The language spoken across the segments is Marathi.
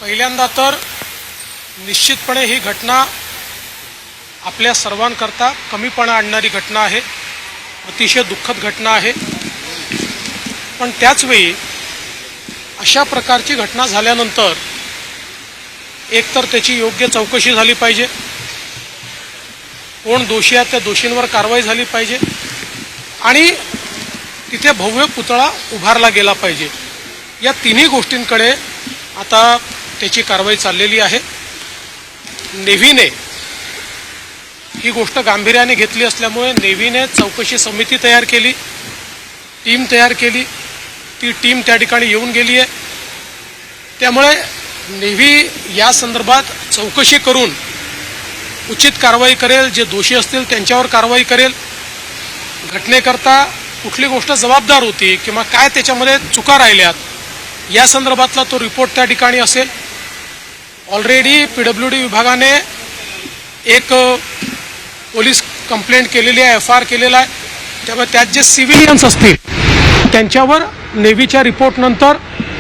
पहिल्यांदा तर निश्चितपणे ही घटना आपल्या सर्वांकरता कमीपणा आणणारी घटना आहे, अतिशय दुःखद घटना आहे। पण त्याच वेळी अशा प्रकारची घटना झाल्यानंतर एकतर त्याची योग्य चौकशी झाली पाहिजे, कोण दोषी आहेत त्या दोषींवर कारवाई झाली पाहिजे आणि तिथे भव्य पुतळा उभारला गेला पाहिजे। या तिन्ही गोष्टींकडे आता त्याची कारवाई चाललेली आहे। नेव्हीने ही गोष्ट गांभीर्याने घेतली असल्यामुळे नेव्हीने चौकशी समिती तयार केली, टीम तयार केली, ती टीम त्या ठिकाणी येऊन गेली आहे। त्यामुळे नेव्ही या संदर्भात चौकशी करून उचित कारवाई करेल, जे दोषी असतील त्यांच्यावर कारवाई करेल। घटनेकरता कुठली गोष्ट जबाबदार होती किंवा काय त्याच्यामध्ये चुका राहिल्यात या संदर्भातला तो रिपोर्ट त्या ठिकाणी असेल। ऑलरेडी पीडब्ल्यूडी विभागाने एक पोलीस कंप्लेंट केलेली आहे, एफआयआर केलेला आहे। त्यामुळे त्यात जे सिव्हिलियन्स असतील त्यांच्यावर नेव्हीच्या रिपोर्टनंतर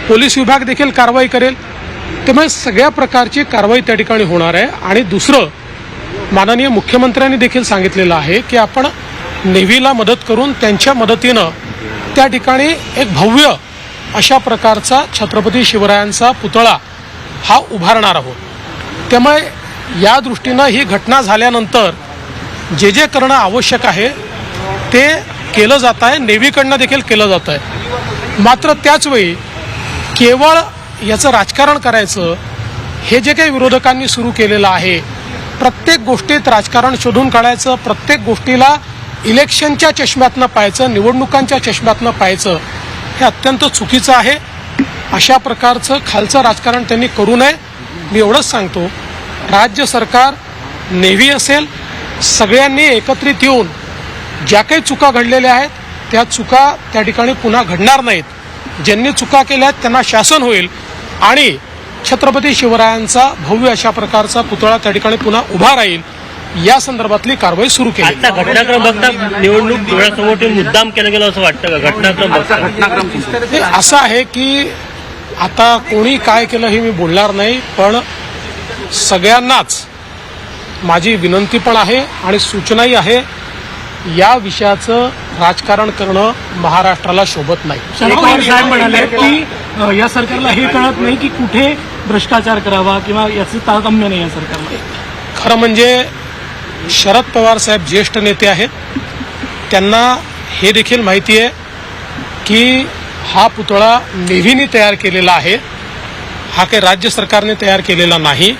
पोलीस विभाग देखील कारवाई करेल। त्यामुळे सगळ्या प्रकारची कारवाई त्या ठिकाणी होणार आहे। आणि दुसरं, माननीय मुख्यमंत्र्यांनी देखील सांगितलेलं आहे की आपण नेव्हीला मदत करून त्यांच्या मदतीनं त्या ठिकाणी एक भव्य अशा प्रकारचा छत्रपती शिवरायांचा पुतळा हा उभारणार आहोत। त्यामुळे या दृष्टीनं ही घटना झाल्यानंतर जे जे करणं आवश्यक आहे ते केलं जात आहे, नेव्हीकडनं देखील केलं जात आहे। मात्र त्याचवेळी केवळ याचं राजकारण करायचं हे जे काही विरोधकांनी सुरू केलेलं आहे, प्रत्येक गोष्टीत राजकारण शोधून काढायचं, प्रत्येक गोष्टीला इलेक्शनच्या चष्म्यातनं पाहायचं, निवडणुकांच्या चष्म्यातनं पाहायचं, हे अत्यंत चुकीचं आहे। अशा प्रकारचं खालचं राजकारण त्यांनी करू नये। मी एवढंच सांगतो, राज्य सरकार, नेव्ही असेल, सगळ्यांनी एकत्रित येऊन ज्या काही चुका घडलेल्या आहेत त्या चुका त्या ठिकाणी पुन्हा घडणार नाहीत। ज्यांनी चुका केल्या आहेत त्यांना शासन होईल आणि छत्रपती शिवरायांचा भव्य अशा प्रकारचा पुतळा त्या ठिकाणी पुन्हा उभा राहील, या संदर्भातली कारवाई सुरू केली। आता घटनाक्रम बघता निवडणूक डोळ्यासमोर ठेवून मुद्दाम केलं गेलं असं वाटतं का? घटनाक्रम बघता असं आहे की आता कोणी काय केलं हे मी बोलणार नाही, पण सगळ्यांनाच माझी विनंती पण आहे आणि सूचनाही आहे, या विषयाचं राजकारण करणं महाराष्ट्राला शोभत नाही। साहेब म्हणाले की या सरकारला हे कळत नाही की कुठे भ्रष्टाचार करावा किंवा याचं तारतम्य नाही या सरकारला। खरं म्हणजे शरद पवार साहेब ज्येष्ठ नेते आहेत, त्यांना हे देखील माहिती आहे की हा पुतळा नेव्हीने तयार केलेला आहे, हा काही राज्य सरकारने तयार केलेला नाही।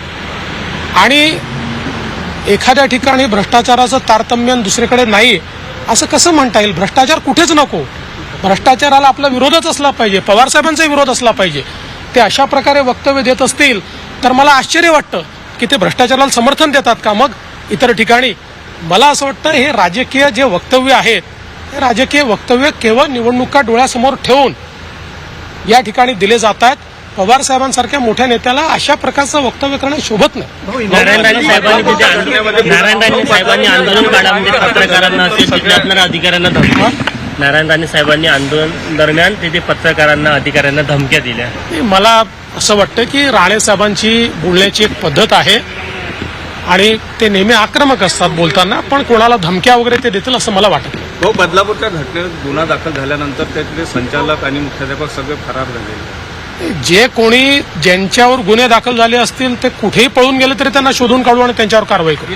आणि एखाद्या ठिकाणी भ्रष्टाचाराचं तारतम्य दुसरीकडे नाही असं कसं म्हणता येईल? भ्रष्टाचार कुठेच नको, भ्रष्टाचाराला आपला विरोधच असला पाहिजे, पवारसाहेबांचाही विरोध असला पाहिजे। ते अशा प्रकारे वक्तव्य देत असतील तर मला आश्चर्य वाटतं की ते भ्रष्टाचाराला समर्थन देतात का मग इतर ठिकाणी? मला असं वाटतं हे राजकीय जे वक्तव्य आहेत, हे राजकीय वक्तव्य केवळ निवडणुका डोळ्यासमोर ठेवून या ठिकाणी दिले जात आहेत। पवार साहेबांसारख्या मोठ्या नेत्याला अशा प्रकारचं वक्तव्य करणं शोभत नाही। नारायण राणे साहेबांनी आंदोलन काढामध्ये पत्रकारांना असेल तिथे असणाऱ्या अधिकाऱ्यांना धमक्या, नारायण राणे साहेबांनी आंदोलन दरम्यान तिथे पत्रकारांना अधिकाऱ्यांना धमक्या दिल्या। मला असं वाटतं की राणे साहेबांची बोलण्याची एक पद्धत आहे आणि ते नेहमी आक्रमक असतात बोलताना, पण कोणाला धमक्या वगैरे ते देतील असं मला वाटत नाही। भाऊ, बदलापूरच्या घटनेत गुन्हा दाखल झाल्यानंतर त्यातले संचालक आणि मुख्याध्यापक सगळे फरार झाले। जे कोणी ज्यांच्यावर गुन्हे दाखल झाले असतील ते कुठेही पळून गेले तरी त्यांना शोधून काढू आणि त्यांच्यावर कारवाई करू।